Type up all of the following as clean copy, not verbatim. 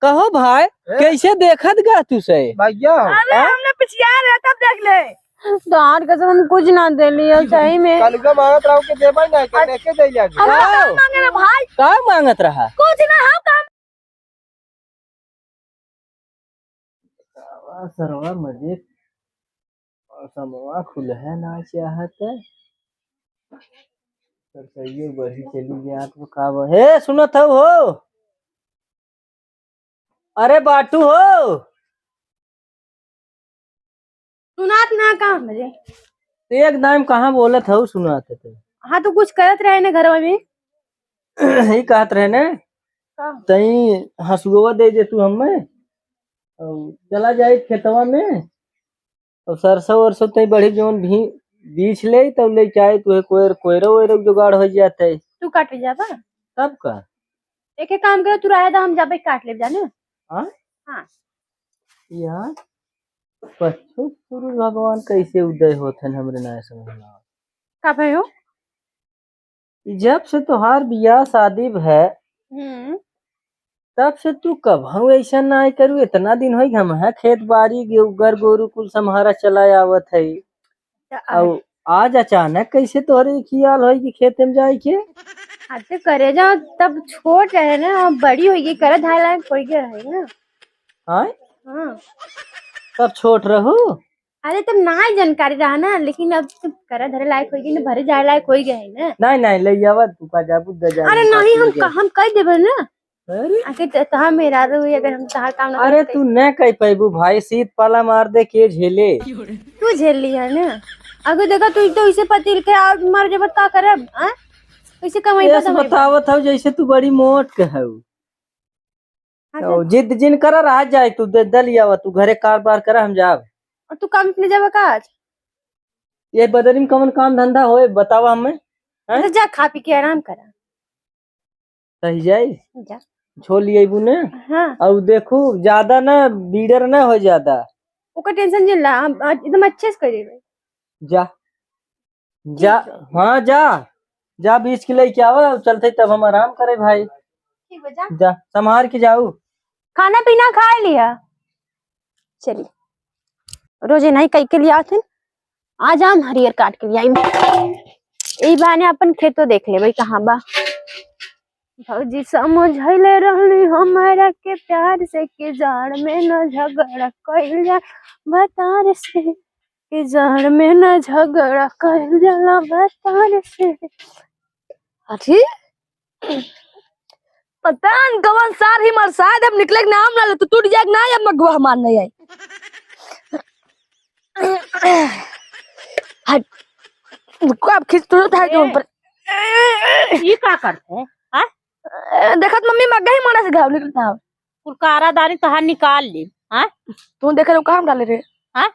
कहो भाई कैसे देखत गा तू से भैया अरे हमने पिछिया रहे तब देख ले दांत कसम हम कुछ ना दे लियो सही में कलुगा मांगत रहो के देबै ना के लेके दे जाबी हम मांगे रे भाई का मांगत रहा कुछ ना हम काम सरवा मजे समवा खुल है ना चाहत सर सही बढ़ी चली गया तो का हे सुनत हो अरे बाटू हो सुनात ना काम मुझे एकदम कहाँ बोलत हो सुनात थे हाँ तो कुछ करत रहे ने घर में ही कहत रहे ने तई हसुआ दे दे तू हमें चला जाए खेतवा में और सरसों वरसों तई बड़ी जोन भी बीच ले तब ले चाहे तू कोयरो जुगाड़ हो जाते तू काट ले जाता तब का एक काम करे तू रहे हम जाबे काट ले जाने हाँ हाँ यार पच्छू सूरज भगवान कैसे उदय होते हैं हमरे ना समझ का भाई हो जब से तोहार बियाह शादी है तब से तू कब हम ऐसा ना करू इतना दिन हो हम है खेत बाड़ी गर गोरू कुल सम्हारा चला आवत है और आज अचानक कैसे तोहरे ख्याल हो कि खेत में जाए के अच्छा करे जा तब छोट रहे ना और बड़ी होगी करे ढाई लाख पड़ गया है ना हाँ हाँ तब छोट रहो अरे तब ना ही जानकारी रहा ना लेकिन अब तो करे धरे लायक होगी ना भरे जाए लायक हो गए है ना नहीं ले आवा तू का जाबू द जा अरे नहीं हम कह देबे ना अरे आके तहा मेरा रही अगर हम तहा काम ना अरे तू न कह पैबू भाई सीत पाला मार दे के झेले तू झेल लिया ना अगर देखा तू तो इसे पतिल के आज मर जब का करब हां कैसे कमाई ऐसे बतावत हो जैसे तू बड़ी मोट कहू तो जिद जिन कर रहा जाए तू दलिया तू घरे कारोबार कर हम जाब और तू काम अपने जाबे का आज ये बदरी में कौन काम धंधा होए बतावा हमें अच्छा जा खा पी के आराम कर सही जाए जा छोड़ लिए ने हां और देखो ज्यादा ना बीडर ना हो ज्यादा ओका टेंशन जिन ला हम एकदम अच्छे से कर देबे जा जा हाँ जा 20 किलो क्या हुआ चलते तब हम आराम करे भाई ठीक हो जा जा संभाल के जाऊ खाना पीना खा लिया चलिए रोजे नहीं कई के लिए आते आज हम हरियर काट के लिए आई ई बाने अपन खेतो देख ले भाई कहाँ बा भौजी समझले रहली हमारा के प्यार से के जाड़ में न झगड़ा कइल जा बतार से के जाड़ में न झगड़ा कइल जाला बतार से अरे पता न कवन सार ही मर शायद अब निकले के नाम ना ले तो टूट जाए ना अब मगवा हमार नहीं आई हट को अब खींच तो था जो पर ये का करते हैं देखत मम्मी मग्गा ही मारा से घाव निकलता है कुलकारा दानी तहार निकाल ली हाँ तू देख रहे हो कहाँ डाले रे हाँ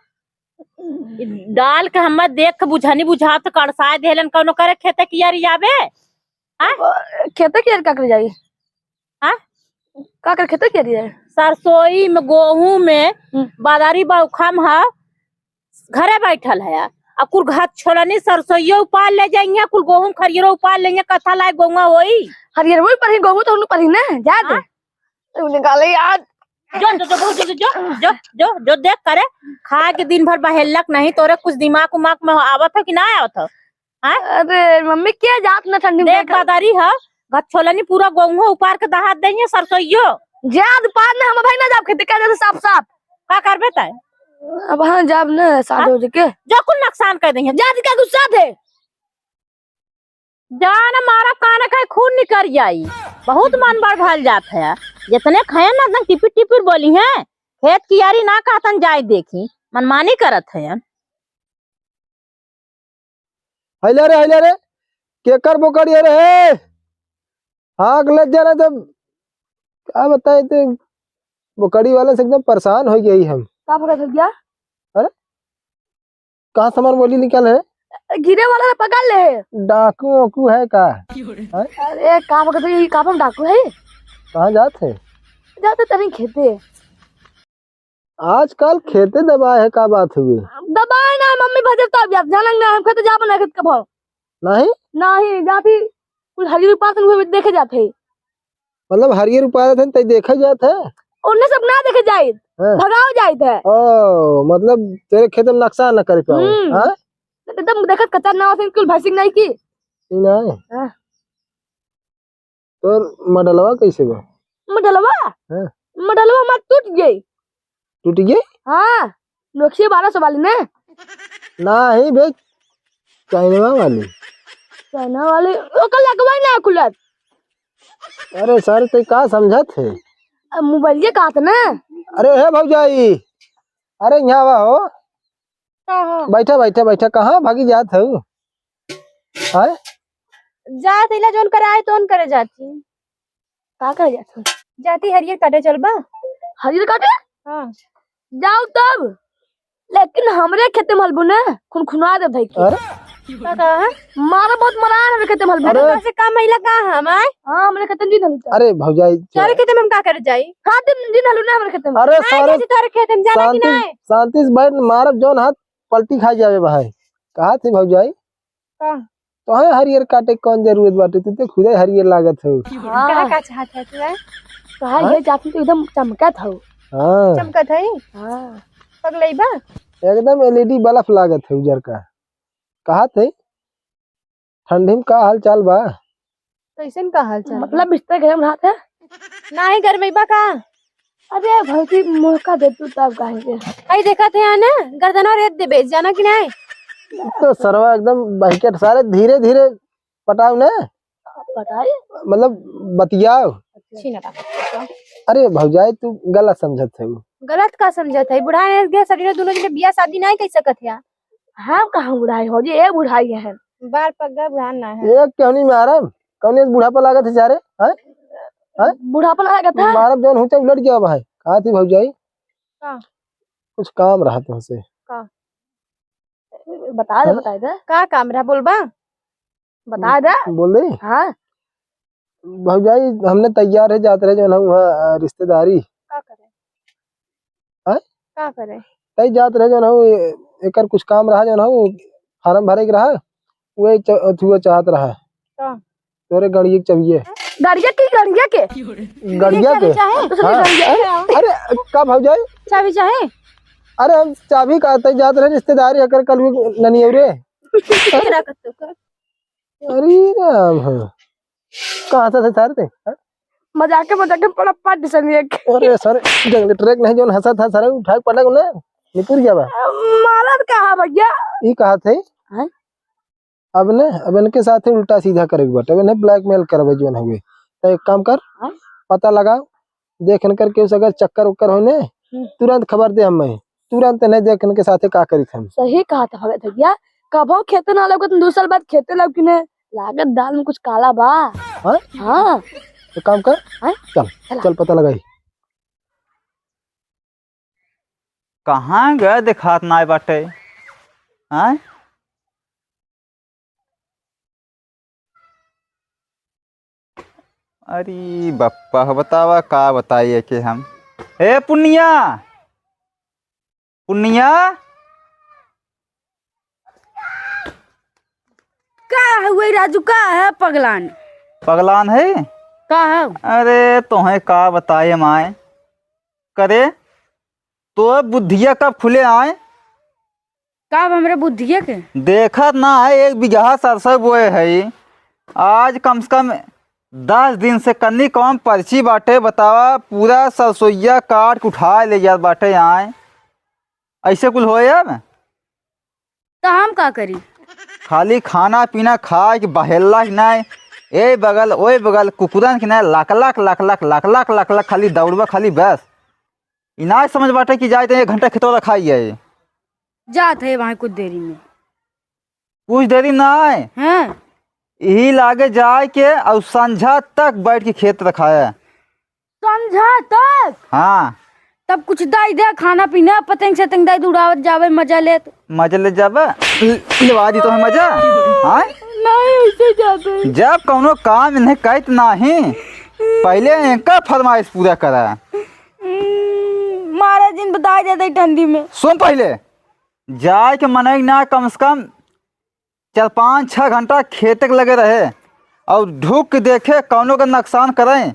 डाल के हम देख के बुझानी बुझा तो कड़साए देलन कौनो करे खेते किया रियाबे हाँ खेते किया का कर जाई हाँ का कर खेते किया रिया सरसोई में गेहूं में बादारी बौखा में है घरे बैठल है अब कुल घात छोड़नी सरसोइयो उपाल ले जाइए कुल गेहूं खरियरो उपाल लेंगे कथा लाए गोंगा वही हरियर वही पर गेहूं तो पर ही ना जा दे तू निकाले यार जो देख करे खा के दिन भर बहेलक नहीं तोरे कुछ दिमाग उमाग में आवत है कि ना आवत है अरे मम्मी क्या जात ना ठंडी में देख बादारी है घात छोड़नी पूरा गेहूं उपार के दहात देंगे सरसोइयो जाद पार ना हम भाई ना जाब खेते का साफ साफ का करबे ताई अब हाँ जाब ना साधो के जो कुल नुकसान कर देंगे जाद का गुस्सा थे जान मारा कान का खून निकल जाई बहुत मन बढ़ भल जात है जितने खाए ना इतना टिपिर टिपिर बोली है खेत की यारी ना कहतन जाए देखी मनमानी करत है हैले रे केकर बोकड़ी रे आग लग जा रहा था क्या बताए थे बोकड़ी वाले से एकदम परेशान हो गई हम का पकड़ गया अरे कहाँ सामान बोली निकल है गिरे वाला ने पकड़ ले डाकू वाकू है का अरे का पकड़ ये का हम डाकू है कहाँ जाते तभी खेते आजकल खेते दबाए है का बात हुई दबाए ना मम्मी भजता जानंग ना हम खेते जा बना खेत का भाव नहीं जाती कुछ हरी पास हुए देखे जाते मतलब हरियर उपाय थे तय देखा जात है उन्हें सब ना देखे जाए हाँ। भगाओ जाए थे ओ मतलब तेरे खेत में नुकसान न करे पाओ। हाँ एकदम देखत कच्चा ना हो कुल भैंसिंग नहीं की ई नहीं हाँ। तो मडलवा कैसे बा? मडलवा हाँ। मडलवा हमार टूट गई। टूट गई? हाँ नोक्सिया 1200 वाली ने नहीं बे चाइना वाली। चाइना वाली ओकर लगवाई ना खुलत अरे सर ते का समझत है? मोबाइल ये कहा था ना अरे हे भौजाई अरे यहाँ आवा हो। बैठा बैठा बैठा कहाँ भागी जात हो? हाय जा तेला जोन कराए तो करे जाती का कर जाती जाती हरियर काटे चलबा हरियर काटे हां जाओ तब लेकिन हमरे खेते में हलबू ना खुनखुना दे भाई के अरे का कहा मारा बहुत मरान हमरे खेते में हलबू अरे से का महिला का हम आए हां हमरे खेते में दिन हलू अरे भौजाई सारे खेते में हम का करे जाई हां दिन हलू ना हमरे खेते में अरे सारे तोरे खेते में जाना कि नहीं शांति से बैठ मारब जोन हाथ पलटी खा जावे भाई। कहा थे भौजाई का तो है हरियर काटे कौन जरूरत बाटे तू तो खुदे हरियर लागत हो। कहा का चाहत है तू है कहा ये जाती तो एकदम चमकत हो। हाँ चमकत है हां पगलैबा एकदम एलईडी बल्ब लागत है उजर का। कहा थे ठंडी में का हाल चाल बा? कैसन का हाल चाल मतलब बिस्तर गरम रहा था नहीं गरमैबा का अरे भौजी मौका दे तू तब कहेंगे आई देखा थे ना गर्दनवा रेत दे बेच जाना कि नहीं तो सरवा एकदम बहकेट सारे धीरे धीरे पटाओ ना पटाए मतलब बतियाओ। छीना अरे भौजाई तू गलत समझत है। गलत का समझत है बुढ़ा ने गया शरीर दोनों जने बियाह शादी नहीं कर सकत है हम कहां बुढ़ाई हो जी ए बुढ़ाई है बार पग्गा बुढ़ा ना है एक कहनी में आराम कौन बुढ़ापा लागत है सारे हैं हैं बुढ़ापा लगा था मारब जोन होते उलट गया भाई। कहा थी भौजाई का कुछ काम रहा तुमसे का बता दे का काम रहा बोलबा बता दे बोल दे। हां भौजाई हमने तैयार है जाते रहे जो ना वहाँ रिश्तेदारी का करे हैं का करे तई जात रहे जो ना एकर कुछ काम रहा जो ना फार्म भरे के रहा वो अथुआ चाहत रहा का तोरे गड़िए के चबिए गाड़िया के गड़िया के हाँ? अरे का भौजाई चाबी चाहे अरे हम चाबी का तई जात रहे रिश्तेदारी अकर कल ननियरे केकरा कत्तो कर अरे राम हाँ। कहाँ से सर थे हाँ? मजाक बड़ा पाट सनिए अरे सर जंगली ट्रैक नहीं जो हंसा था सर उठा के पटक ना निपुर गया बा मारत कहा भैया ये कहा थे हैं? अब इनके साथ ही उल्टा सीधा करेगा बट अब इन्हें ब्लैकमेल करवे जो हुए तो एक काम कर हैं? पता लगाओ देख करके उस अगर चक्कर उक्कर होने तुरंत खबर दे हमें तुरंत नहीं देख इनके साथ क्या करी थे। सही कहा था भैया कबो खेते ना लगे तुम 2 साल बाद खेते लग कि नहीं लागत दाल में कुछ काला बा हाँ हाँ एक काम कर हैं? चल पता लगाई कहाँ गए दिखात ना बाटे हैं? अरे बप्पा बतावा का बताइए कि हम ए पुनिया पुनिया का हुए राजू का है पगलान पगलान है का है अरे तुम्हें का बताए माए करे तो बुद्धिया कब खुले आए का हमरे बुद्धिया के देखत ना है 1 बीघा सरसों बोए है आज कम से कम 10 दिन से कन्नी कम पर्ची बाटे बतावा पूरा सरसोईया काट के उठा ले जात बाटे आए ऐसे कुल होए अब तो हम का करी खाली खाना पीना खा के बहेला कि नहीं ए बगल ओए बगल कुकुरन कि नहीं लाख लाख लाख लाख लाख लाख लाख लाख खाली दौड़बा खाली बस इना समझ बाटे कि जाए तो 1 घंटा खेतों रखाई है जात है वहाँ कुछ देरी में कुछ देरी ना है हैं यही लागे जाए के और संझा तक बैठ के खेत रखाया समझा तक हाँ तब कुछ दाई दे खाना पीना पतंग से तंग दाई उड़ावत जावे मजा लेत मजा ले जब लेवा दी तो है मजा हाँ नहीं ऐसे जाते जब कौनो काम इन्हें कहत नहीं पहले इनका फरमाइश पूरा करा मारा दिन बताई देते ठंडी में सुन पहले जाए के मन ना कम से कम 4-5-6 घंटा खेत के लगे रहे और ढूक के देखे कौनों का नुकसान करें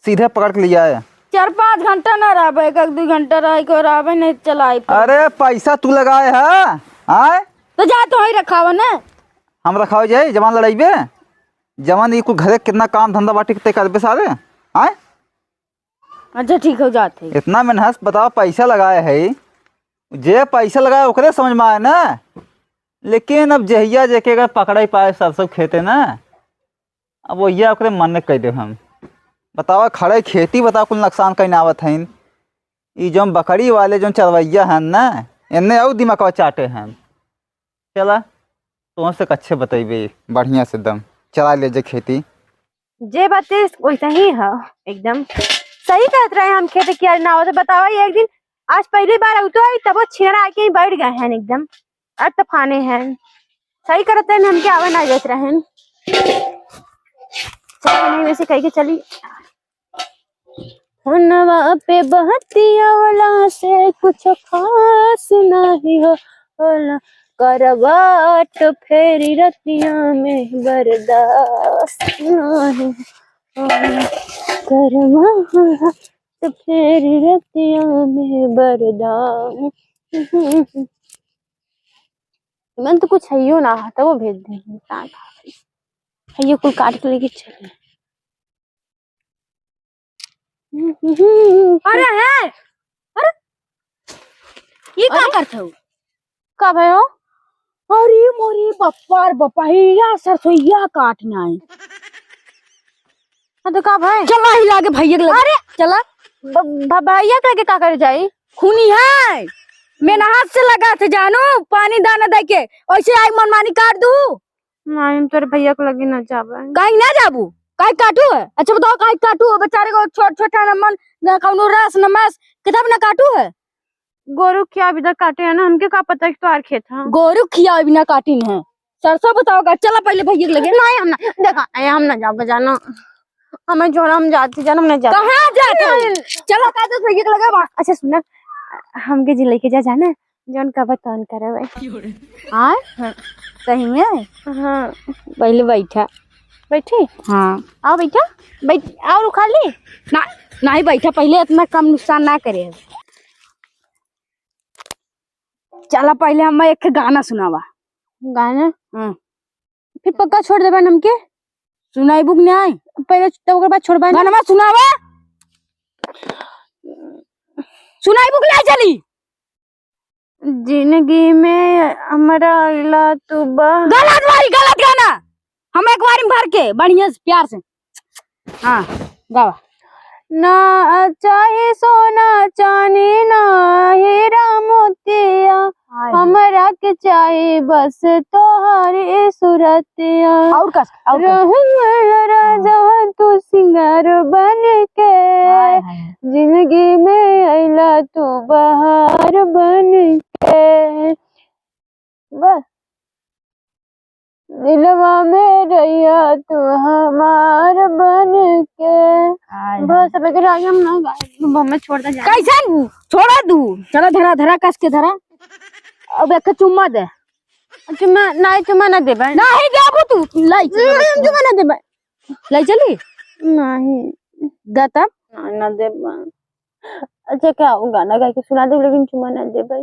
सीधे पकड़ के लिया है 4-5 घंटा ना रहबे, 1-2 घंटा रह के रहबे नहीं चलाई। अरे पैसा तू लगाए है आय तो जा तो ही रखावा ना। हम रखाओ जाए जवान लड़ाइबे जवान ये कुल घरे कितना काम धंधा बाटी ते करबे सारे आय। अच्छा ठीक हो जाते। इतना मेहनत बताओ पैसा लगाए है जे पैसा लगाए ओकरे समझ में आए ना। लेकिन अब जहिया जेके अगर पकड़ा ही पाए सरसों खेते ना अब वही ओकरे मन में कह दे हम बतावा खड़े खेती बताओ कुल नुकसान कहीं आवत है। ये जो बकरी वाले जो चरवैया हैं ना इन्हें और दिमाग चाटे हैं। चला तो से कच्छे बतेबे बढ़िया से दम चला ले जे खेती। जे बातें वैसा ही है एकदम सही कहत रहे हम खेती किया ना हो तो बतावा। एक दिन आज पहली बार उठो है तब वो छिरा आके ही बैठ गए हैं एकदम अब तफाने हैं सही करते हैं हम क्या आवे ना देख रहे हैं। चलो नहीं वैसे कह के चली नवा पे बहतिया वाला से कुछ खास नहीं हो करवाट फेरी रतिया में बर्दाश्त नहीं करवाट फेरी रतिया में बर्दाश्त। मन तो कुछ है ना था वो भेज देंगे ये कोई काट के लेके चले। अरे है अरे ये क्या करते हो कब है हो। अरे मोरी बप्पा बप्पा या सरसोईया काटना है तो कब है चला हिला के भैया लगे। अरे चला भैया कह के का करे जाई खूनी है मैं हाथ से लगा थे जानो पानी दाना दे के ऐसे आई मनमानी काट दू नहीं तोरे भैया को लगी ना जाबे कहीं ना जाबू काहे काटू है। अच्छा बताओ काहे काटू है बेचारे को छोट छोटा नमन ना कौनो रस नमस किताब ना काटू है। गोरु खिया बिना काटे है ना हमके का पता कि तोहार खेत है गोरु खिया बिना काटिन है। सरसों बताओगा चला पहले भैया लगे नहीं हम ना देखा हम ना जाबे जानो हमें जोर हम जाते जानो हम ना जाते कहां जाते चलो का तो भैया लगे। अच्छा सुना हमके जी लेके जा जाना जोन का बतान करवे हां सही में हां पहले बैठा बैठी हाँ आओ बैठा बैठ और खा ली ना नहीं बैठा पहले इतना कम नुकसान ना करे। चला पहले हम एक गाना सुनावा गाना फिर पक्का छोड़ देबा हमके सुनाई बुक नहीं आई पहले तब ओकर बाद छोड़बा गाना सुनावा सुनाई बुक ले चली जिंदगी में हमारा इला तू गलत वाली गलत गाना हम एक बार भर के बढ़िया से प्यार से हाँ गावा ना चाहे सोना चांदी ना हीरा मोतिया हमरा के चाहे बस तोहारी सूरतिया और कस राजा तू सिंगार बन के जिंदगी में आइला तू बहार बन के बस दिलवा में रैया तू हमार बन के बस अब अगर आगे हम ना मम्मी छोड़ दे कैसे छोड़ा दू चला धरा धरा कस के धरा अब एक चुम्मा दे चुम्मा ना देबे नहीं देबो तू लाई चुम्मा ना देबे लाई चली नहीं गाता ना देबे। अच्छा क्या गाना गा के सुना दे लेकिन चुम्मा ना देबे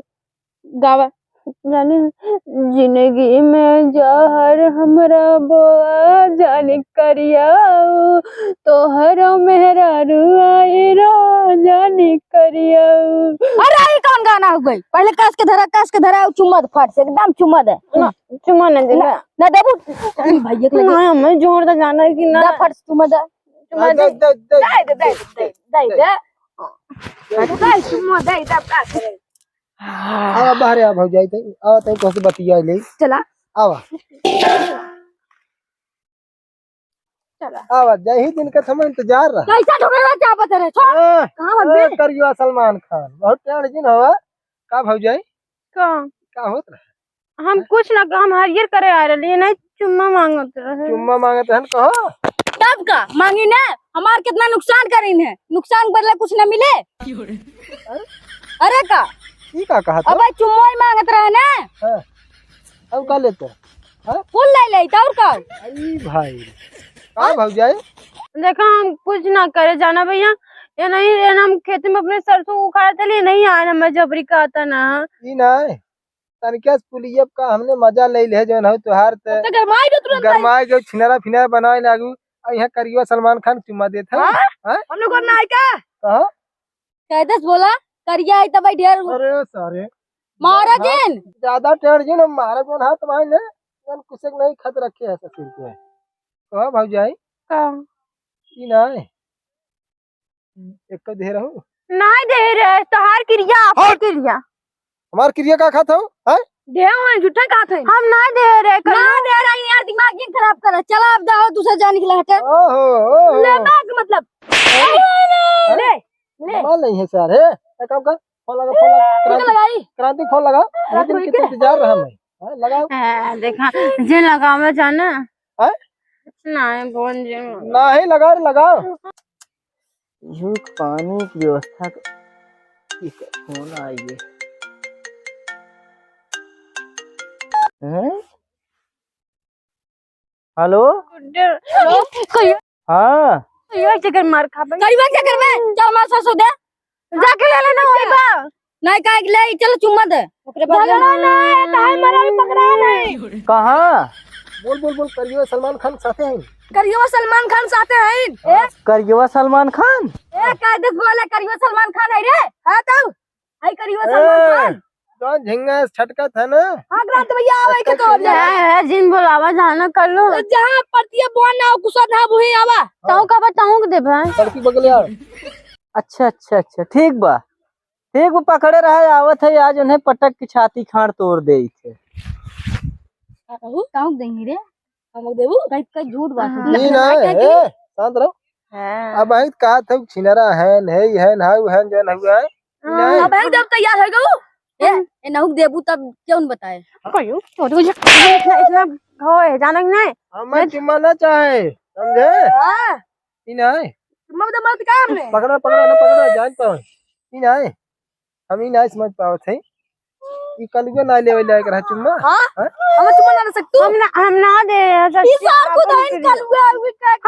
गावा जाने जिंदगी में जहर हमरा बोआ जाने करिया तोहर मेहरा रुआई रो जाने करिया। अरे ये कौन गाना हो गई पहले कस के धरा चुम्मा दे फट से एकदम चुम्मा दे चुम्मा ना दे ना देबू भैया के लगे हमें जोर दे गाना कि ना फट चुम्मा दे चुम्मा दे दे चुम्मा दे तब का करे आवा बाहर आ भौजाई तई आवा तई तो से बतिया ले चला आवा चला आवा जय ही दिन का समय इंतजार रहा कैसा ढोकला क्या बता रहे छोड़ कहां भाग गए करियो सलमान खान बहुत टाइम दिन हवा का भौजाई का होत रहा हम कुछ ना काम हरियर करे आ रहे नहीं चुम्मा मांगत रहे चुम्मा मांगत हन कहो तब का मांगी ना हमार कितना नुकसान करीन है नुकसान बदले कुछ ना मिले अरे का ई का कहा अब चुम्मा ही मांगत रहे ना हां अब का लेते हां फूल ले ले और का आई भाई का भौजाई देखा हम कुछ ना करे जाना भैया ये नहीं ये हम खेत में अपने सरसों उखाड़े थे नहीं आए ना मैं जबरी का आता ना ई ना तनिका पुलियब का हमने मजा ले ले जो है तोहार ते तो गरमाई दो तुरंत गरमाए के छिनरा फिनरा बनाए लागू आ यहाँ करियो सलमान खान चुम्मा देता है हम लोग ना आए का कहा कहते बोला करिया आई तब ढेर अरे सारे महाराजन ज्यादा टेढ़ जी ना महाराज जोन हाथ भाई ने जन कुछ नहीं खत रखे है ससुर के कहा भौजाई ई ना एक को दे रहूं नहीं दे रहे तोहार क्रिया आपकी क्रिया हमार क्रिया का खाता हूं हैं दे हुए झूठा कहा थे हम नहीं दे रहे ना दे रही यार दिमाग ये खराब कर चला अब जाओ दूसरा जाने के लिए हटे ओहो लेना का मतलब ले ले माल नहीं है सर है एक काम कर फोन लगा फोन लगा ठीक लगाई क्रांति फोन लगा एक दिन के इंतजार रहा मैं हैं लगाओ देखा जे लगावे जाना हैं नहीं बोल जे ना ही लगाओ यूं पानी की व्यवस्था होना आइए हेलो हाँ ये चक्कर मार खा भाई करीबा क्या करबे चल मार सरसों दे जाके ले लेना वही बा नहीं का ले चल चुम्मा दे ओकरे बाद नहीं ताई मरा पकड़ा नहीं कहाँ बोल करियो सलमान खान साथे हैं करियो सलमान खान साथे हैं ए करिएवा सलमान खान ए कायदे बोले करियो सलमान खान है रे हां तो है करियो सलमान खान जौन झिंगा छटका था ना हां ग्रांत भैया आवे के तो है जिन बोलावा जाना कर लो जहां पड़ती बोन ना कुछ ना बुही आवा ताऊ का बताऊं के दे भाई सड़की बगल यार अच्छा ठीक बा पकड़े रहे आवत है आज उन्हें पटक की छाती खाड़ तोड़ दे थे ताऊ देंगे रे हम देबू कई झूठ बात नहीं ना ए शांत रहो अब आई कहा था छिनरा है हाउ है जौन हुआ है अब जब तैयार हो गऊ ए नहुक देबू तब क्यों बताए कहियो तो इतना हो है जाना नहीं हमें चुम्मा ना चाहे समझे हां ई नहीं तुम तो मत का हमने पकड़ा जान पाओ ई नहीं हम ई नहीं समझ पाओ थे ई कलुआ ना लेवे लायक रहा चुम्मा हां हम चुम्मा ना सकतू हम ना दे ई सार को दाइन कल हुआ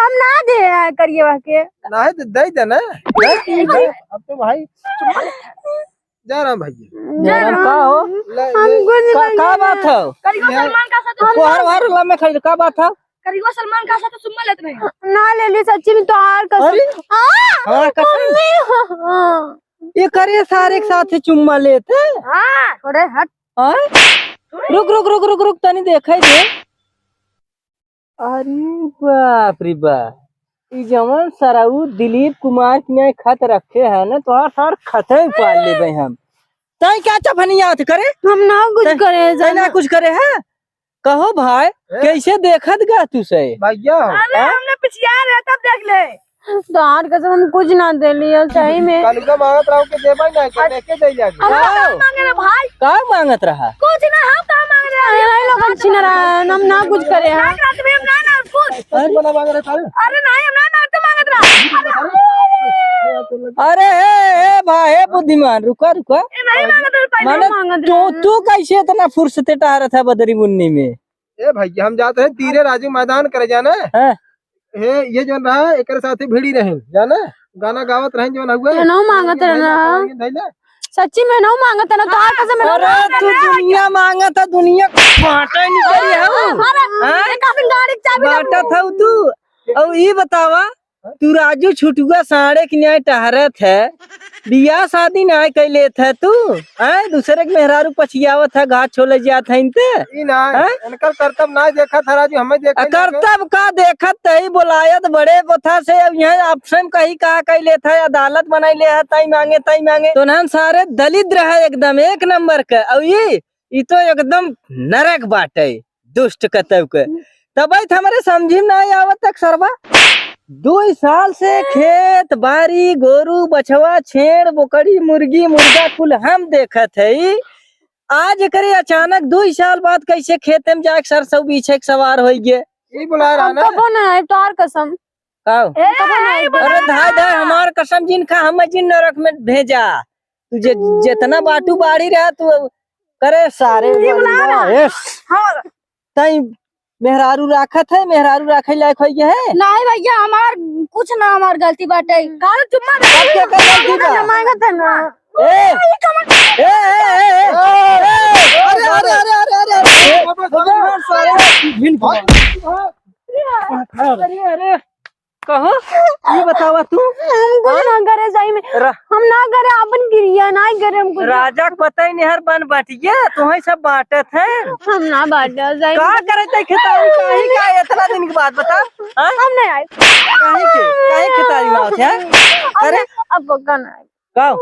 हम ना दे करिएवा के ना है तो दे देना अब तो भाई जा रहा भैया जरम का हो का बात है करियो सलमान का साथ कोहर ला में खरीद का बात है करियो सलमान का साथ चुम्मा लेते नहीं ना ले ली सच्ची में तो हार कसम हाँ कसम ये करे सारे एक साथ चुम्मा लेते हां थोड़े हट हाँ रुक तनी देखै दे अरे बाप रे बाप ई जवन सराऊ दिलीप कुमार के में खत रखे है ना तो सार खते पाल लेबे हम तई क्या चफनियात करे हम ना कुछ करे तई ना कुछ करे है कहो भाई कैसे देखत गा तू से भैया अरे हमने पिछिया रहे तब देख ले तो हार कसम हम कुछ ना दे लिया सही में कलुआ मांगत रहो के देबै ना के लेके दे जाके मांगे रे भाई का मांगत रहा कुछ ना हम का मांग रहे हैं ये लोग अच्छी ना हम ना कुछ करे हैं रात में हम ना कुछ सच बना मांग रहे सारे अरे नहीं हम ना तो मांगत रहा अरे ए भाई ए बुद्धिमान रुका नहीं मांगत रहा माने मांगत तू कैसे इतना फुर्सते टहरा था बदरी मुन्नी में ए भैया हम जाते हैं तीरे राजू मैदान करे जाना हैं हे ये जो रहा एकर साथे भिड़ी रहे जाना गाना गावत रहे जो हुआ ना मांगत रहना सच्ची में ना मांगत ना तो हार कसम अरे तू दुनिया मांगत है दुनिया बांटा नहीं करी है काफी गाड़ी चाबी बांटा था तू अब ये बतावा तू राजू छुटुआ साढ़े के न्याय टहरत है बियाह शादी ना कैले थे तू हैं दूसरे के मेहरारू पछियावत है घाट छोले जात है इनते ई ना इनकर करतब ना देखा था राजू हमें देखा करतब का देखत तही बुलायत बड़े बथा से अब यहाँ ऑप्शन कही कहा कैले थे अदालत बनैले है तई मांगे तो ना सारे दलिद्र है एकदम एक नंबर के अब ये तो एकदम नरक बाटे दुष्ट कतब के तब हमारे समझी ना आवत तक सरवा 2 साल से खेत बाड़ी गोरू बछवा छेड़ बोकड़ी मुर्गी मुर्गा कुल हम देखत है आज करे अचानक 2 साल बाद कैसे खेत में जाके सरसों बीछे सवार हो गए ई बुला रहा ना कबो ना है तो हार कसम अरे धाय हमार कसम जिनका हम जिन नरक में भेजा तुझे जितना बाटू बाड़ी रहा तू करे सारे तई मेहरारू राखत है, मेहरारू राखे लायक हो गया है। नहीं भैया हमार कुछ ना हमार गलती बाटे काल जुम्मा अब क्या कर गलती बा? मांगा था ना ए ए ए ए अरे अरे अरे अरे अरे अरे कहो ये बतावा तू हमको ना करे सही में हम ना करे अपन गिरिया ना करे हमको राजा को पता ही नहीं हर बन बाटिया तुम्हें सब बांटत है। हम ना बाटा सही का करे ते खेतारी काहे का इतना दिन के बाद बता हाँ? हम नहीं आए काहे खेतारी में होत है? अरे अब पक्का ना काओ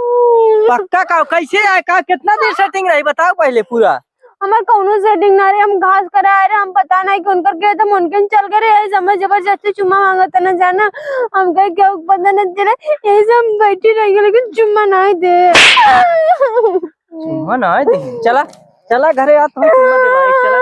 पक्का काओ कैसे आए का कितना देर सेटिंग रही बताओ पहले पूरा। हमार कौनो सेटिंग ना रे हम घास कराए रे हम पता नहीं कौन कर गए तो उनके चल गए रे समझ जबरदस्ती चुम्मा मांगा था ना जाना हम कहे क्या पता नहीं चला यही से हम बैठी रह गए लेकिन चुम्मा नहीं दे चुम्मा ना दे चला चला घरे आ तुम्हें चुम्मा देवा चला